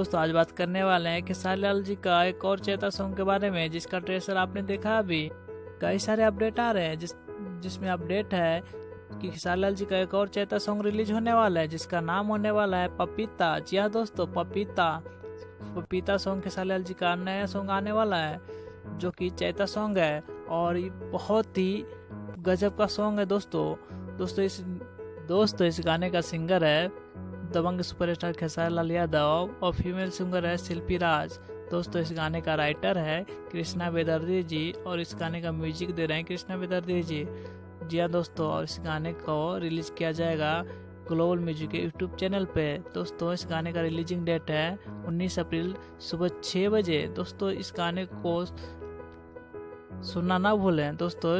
दोस्तों आज बात करने वाले हैं खेसारी लाल जी का एक और चैता सॉन्ग के बारे में, जिसका ट्रेलर आपने देखा। अभी कई सारे अपडेट आ रहे हैं जिसमें अपडेट है कि खेसारी लाल जी का एक और चैता सॉन्ग रिलीज होने वाला है, जिसका नाम होने वाला है पपीता। जी हाँ दोस्तों, पपीता सॉन्ग खेसारी लाल जी का नया सॉन्ग आने वाला है, जो कि चैता सॉन्ग है और ये बहुत ही गजब का सॉन्ग है दोस्तों इस गाने का सिंगर है दबंग सुपरस्टार खेसारी लाल यादव और फीमेल सिंगर है शिल्पी राज। दोस्तों इस गाने का राइटर है कृष्णा बेदर्जी जी और इस गाने का म्यूजिक दे रहे हैं कृष्णा बेदर्जी जी। जी हाँ दोस्तों, और इस गाने को रिलीज किया जाएगा ग्लोबल म्यूजिक के यूट्यूब चैनल पे। दोस्तों इस गाने का रिलीजिंग डेट है 19 अप्रैल सुबह 6 बजे। दोस्तों इस गाने को सुनना ना भूलें। दोस्तों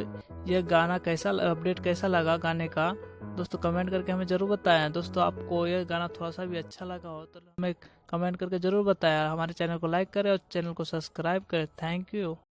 यह गाना अपडेट कैसा लगा गाने का, दोस्तों कमेंट करके हमें जरूर बताएं। दोस्तों आपको यह गाना थोड़ा सा भी अच्छा लगा हो तो हमें कमेंट करके जरूर बताएं। हमारे चैनल को लाइक करें और चैनल को सब्सक्राइब करें। Thank you.